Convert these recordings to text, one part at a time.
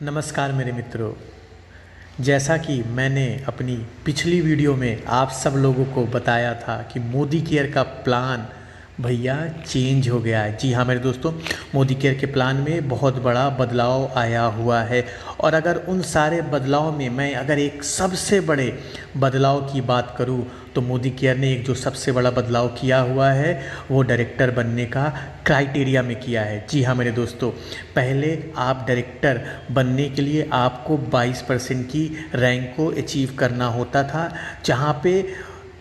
नमस्कार मेरे मित्रों। जैसा कि मैंने अपनी पिछली वीडियो में आप सब लोगों को बताया था कि मोदी केयर का प्लान भैया चेंज हो गया है। जी हाँ मेरे दोस्तों, मोदी केयर के प्लान में बहुत बड़ा बदलाव आया हुआ है। और अगर उन सारे बदलाव में मैं अगर एक सबसे बड़े बदलाव की बात करूं तो मोदी केयर ने एक जो सबसे बड़ा बदलाव किया हुआ है वो डायरेक्टर बनने का क्राइटेरिया में किया है। जी हाँ मेरे दोस्तों, पहले आप डायरेक्टर बनने के लिए आपको 22% की रैंक को अचीव करना होता था, जहाँ पे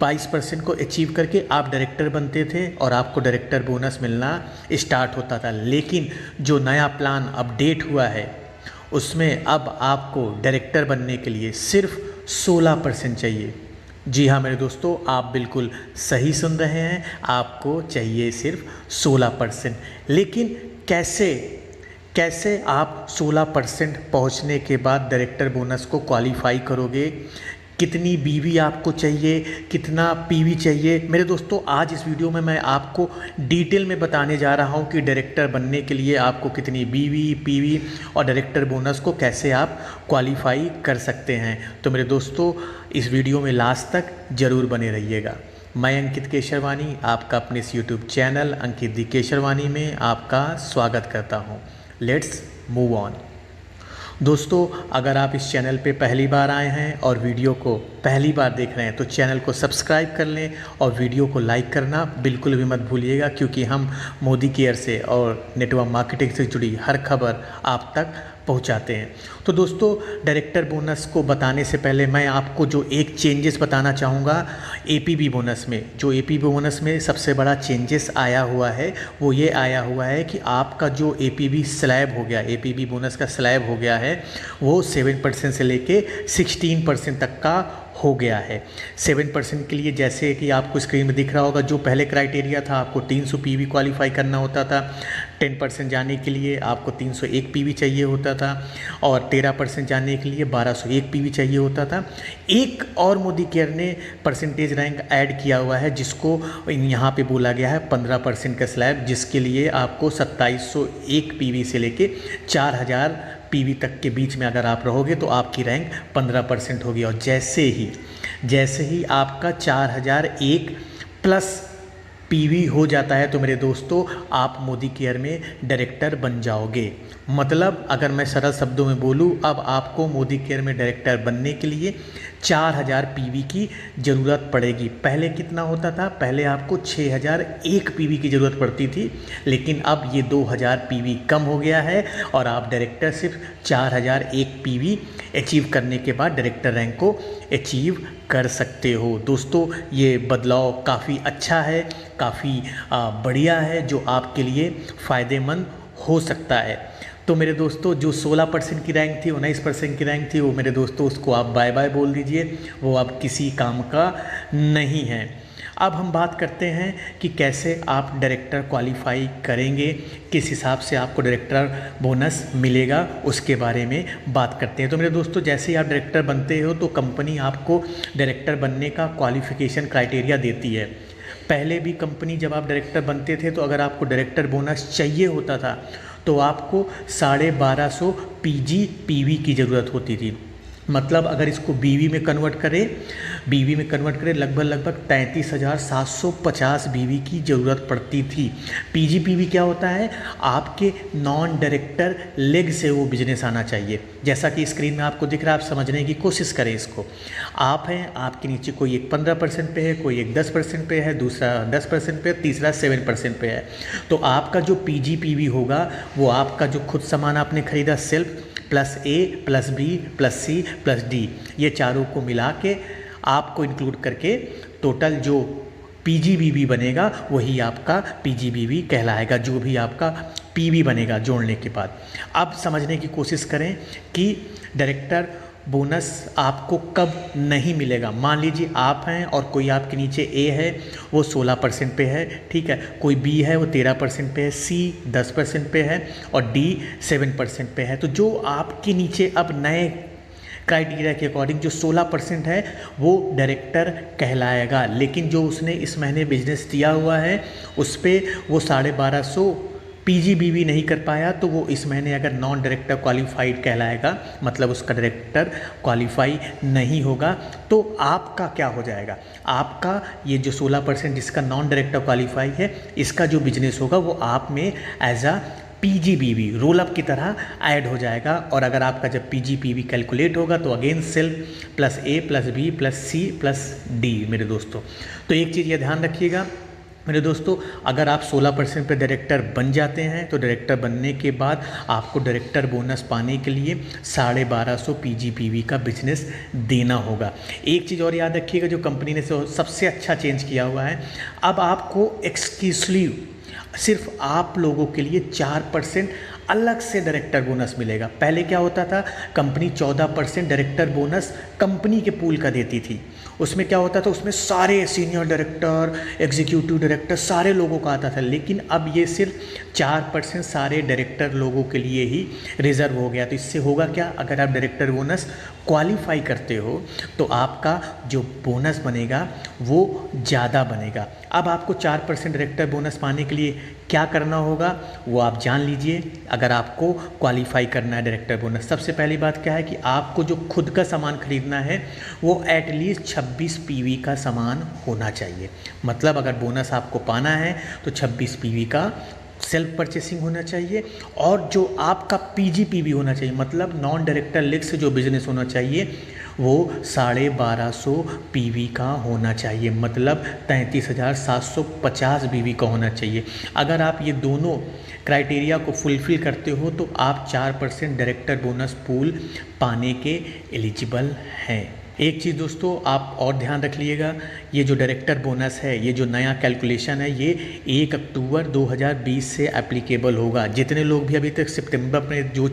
22% को अचीव करके आप डायरेक्टर बनते थे और आपको डायरेक्टर बोनस मिलना स्टार्ट होता था। लेकिन जो नया प्लान अपडेट हुआ है उसमें अब आपको डायरेक्टर बनने के लिए सिर्फ 16% चाहिए। जी हाँ मेरे दोस्तों, आप बिल्कुल सही सुन रहे हैं, आपको चाहिए सिर्फ 16%। लेकिन कैसे कैसे आप 16% पहुँचने के बाद डायरेक्टर बोनस को क्वालिफाई करोगे? कितनी बीवी आपको चाहिए, कितना पीवी चाहिए? मेरे दोस्तों, आज इस वीडियो में मैं आपको डिटेल में बताने जा रहा हूं कि डायरेक्टर बनने के लिए आपको कितनी बीवी, पीवी और डायरेक्टर बोनस को कैसे आप क्वालिफाई कर सकते हैं। तो मेरे दोस्तों, इस वीडियो में लास्ट तक ज़रूर बने रहिएगा। मैं अंकित केशरवानी आपका अपने इस यूट्यूब चैनल अंकित दी केशरवानी में आपका स्वागत करता हूँ। Let's move on. दोस्तों, अगर आप इस चैनल पे पहली बार आए हैं और वीडियो को पहली बार देख रहे हैं तो चैनल को सब्सक्राइब कर लें और वीडियो को लाइक करना बिल्कुल भी मत भूलिएगा, क्योंकि हम मोदी केयर से और नेटवर्क मार्केटिंग से जुड़ी हर खबर आप तक पहुंचाते हैं। तो दोस्तों, डायरेक्टर बोनस को बताने से पहले मैं आपको जो एक चेंजेस बताना चाहूँगा एपीबी बोनस में। जो एपीबी बोनस में सबसे बड़ा चेंजेस आया हुआ है वो ये आया हुआ है कि आपका जो एपीबी स्लैब हो गया, एपीबी बोनस का स्लैब हो गया है वो 7% से लेके 16% तक का हो गया है। 7% के लिए जैसे कि आपको स्क्रीन में दिख रहा होगा, जो पहले क्राइटेरिया था आपको 300 पीवी क्वालिफाई करना होता था। 10% जाने के लिए आपको 301 पीवी चाहिए होता था और 13% जाने के लिए 1201 पीवी चाहिए होता था। एक और मोदी केयर ने परसेंटेज रैंक ऐड किया हुआ है जिसको यहाँ पे बोला गया है 15% का स्लैब, जिसके लिए आपको 2701 पीवी से लेके 4000 पीवी तक के बीच में अगर आप रहोगे तो आपकी रैंक 15% होगी। और जैसे ही आपका 4001 प्लस पीवी हो जाता है तो मेरे दोस्तों आप मोदी केयर में डायरेक्टर बन जाओगे। मतलब अगर मैं सरल शब्दों में बोलूँ, अब आपको मोदी केयर में डायरेक्टर बनने के लिए 4000 पीवी की ज़रूरत पड़ेगी। पहले कितना होता था? पहले आपको 6001 पीवी की ज़रूरत पड़ती थी, लेकिन अब ये 2000 पीवी कम हो गया है और आप डायरेक्टर सिर्फ 4001 पीवी अचीव करने के बाद डायरेक्टर रैंक को अचीव कर सकते हो। दोस्तों, ये बदलाव काफ़ी अच्छा है, काफ़ी बढ़िया है, जो आपके लिए फ़ायदेमंद हो सकता है। तो मेरे दोस्तों, जो 16% की रैंक थी, 19% की रैंक थी, वो मेरे दोस्तों उसको आप बाय बाय बोल दीजिए, वो अब किसी काम का नहीं है। अब हम बात करते हैं कि कैसे आप डायरेक्टर क्वालिफाई करेंगे, किस हिसाब से आपको डायरेक्टर बोनस मिलेगा, उसके बारे में बात करते हैं। तो मेरे दोस्तों, जैसे ही आप डायरेक्टर बनते हो तो कंपनी आपको डायरेक्टर बनने का क्वालिफ़िकेशन क्राइटेरिया देती है। पहले भी कंपनी जब आप डायरेक्टर बनते थे तो अगर आपको डायरेक्टर बोनस चाहिए होता था तो आपको 1250 पीजी पीवी की ज़रूरत होती थी। मतलब अगर इसको बीवी में कन्वर्ट करें लगभग 33,750 बीवी की ज़रूरत पड़ती थी। पीजीपीवी क्या होता है? आपके नॉन डायरेक्टर लेग से वो बिजनेस आना चाहिए। जैसा कि स्क्रीन में आपको दिख रहा है, आप समझने की कोशिश करें इसको। आप हैं, आपके नीचे कोई एक 15% पे है, कोई एक 10% पे है, दूसरा 10% पे, तीसरा 7% पे है। तो आपका जो पीजीपीवी होगा वो आपका जो खुद सामान आपने खरीदा self plus A plus B plus C plus D, ये चारों को मिला के आपको इंक्लूड करके टोटल जो पीजीबीवी बनेगा वही आपका पीजीबीवी कहलाएगा, जो भी आपका पीवी बनेगा जोड़ने के बाद। अब समझने की कोशिश करें कि डायरेक्टर बोनस आपको कब नहीं मिलेगा। मान लीजिए आप हैं और कोई आपके नीचे ए है, वो 16% पे है, ठीक है, कोई बी है वो 13% पे है, सी 10% पे है और डी 7% पे है। तो जो आपके नीचे अब नए क्राइटेरिया के अकॉर्डिंग जो 16% है वो डायरेक्टर कहलाएगा। लेकिन जो उसने इस महीने बिजनेस दिया हुआ है उस पर वो 1250 पीजीबीवी नहीं कर पाया तो वो इस महीने अगर नॉन डायरेक्टर क्वालिफाइड कहलाएगा, मतलब उसका डायरेक्टर क्वालिफाई नहीं होगा। तो आपका क्या हो जाएगा, आपका ये जो 16% जिसका नॉन डायरेक्टर क्वालिफाई है, इसका जो बिजनेस होगा वो आप में एज अ पीजीबीवी रोल अप की तरह ऐड हो जाएगा। और अगर आपका जब पीजीपीवी कैलकुलेट होगा तो again self plus A plus B plus C plus D मेरे दोस्तों। तो एक चीज़ ये ध्यान रखिएगा मेरे दोस्तों, अगर आप 16% पे डायरेक्टर बन जाते हैं तो डायरेक्टर बनने के बाद आपको डायरेक्टर बोनस पाने के लिए 1250 पीजीपीवी का बिजनेस देना होगा। एक चीज़ और याद रखिएगा, जो कंपनी ने सबसे अच्छा चेंज किया हुआ है, अब आपको एक्सक्लूसिव सिर्फ आप लोगों के लिए 4% अलग से डायरेक्टर बोनस मिलेगा। पहले क्या होता था, कंपनी 14% डायरेक्टर बोनस कंपनी के पूल का देती थी। उसमें क्या होता था, उसमें सारे सीनियर डायरेक्टर, एग्जीक्यूटिव डायरेक्टर सारे लोगों का आता था, लेकिन अब ये सिर्फ 4% सारे डायरेक्टर लोगों के लिए ही रिजर्व हो गया। तो इससे होगा क्या, अगर आप डायरेक्टर बोनस क्वालिफाई करते हो तो आपका जो बोनस बनेगा वो ज़्यादा बनेगा। अब आपको 4% डायरेक्टर बोनस पाने के लिए क्या करना होगा वो आप जान लीजिए। अगर आपको क्वालिफाई करना है डायरेक्टर बोनस, सबसे पहली बात क्या है कि आपको जो खुद का सामान खरीदना है वो एटलीस्ट 26 पीवी का सामान होना चाहिए। मतलब अगर बोनस आपको पाना है तो 26 पीवी का सेल्फ परचेसिंग होना चाहिए, और जो आपका पीजीपीवी होना चाहिए, मतलब नॉन डायरेक्टर लेग से जो बिजनेस होना चाहिए वो 1250 पीवी का होना चाहिए, मतलब 33,750 पीवी का होना चाहिए। अगर आप ये दोनों क्राइटेरिया को फुलफ़िल करते हो तो आप 4% डायरेक्टर बोनस पूल पाने के एलिजिबल हैं। एक चीज़ दोस्तों आप और ध्यान रख लीजिएगा, ये जो डायरेक्टर बोनस है, ये जो नया कैलकुलेशन है, ये 1 अक्टूबर 2020 से एप्लीकेबल होगा। जितने लोग भी अभी तक सितंबर में जो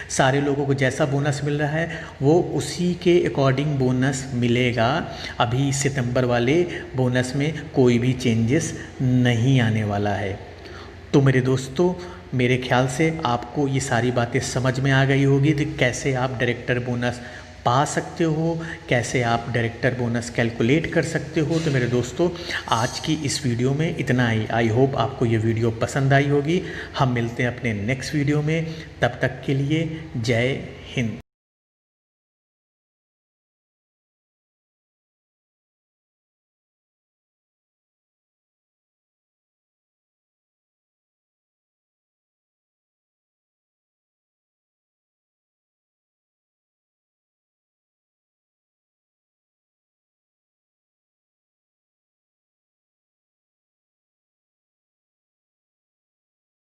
सारे लोगों को जैसा बोनस मिल रहा है वो उसी के अकॉर्डिंग बोनस मिलेगा। अभी सितंबर वाले बोनस में कोई भी चेंजेस नहीं आने वाला है। तो मेरे दोस्तों, मेरे ख्याल से आपको ये सारी बातें समझ में आ गई होगी कि कैसे आप डायरेक्टर बोनस पा सकते हो, कैसे आप डायरेक्टर बोनस कैलकुलेट कर सकते हो। तो मेरे दोस्तों, आज की इस वीडियो में इतना ही। आई होप आपको ये वीडियो पसंद आई होगी। हम मिलते हैं अपने नेक्स्ट वीडियो में, तब तक के लिए जय हिंद।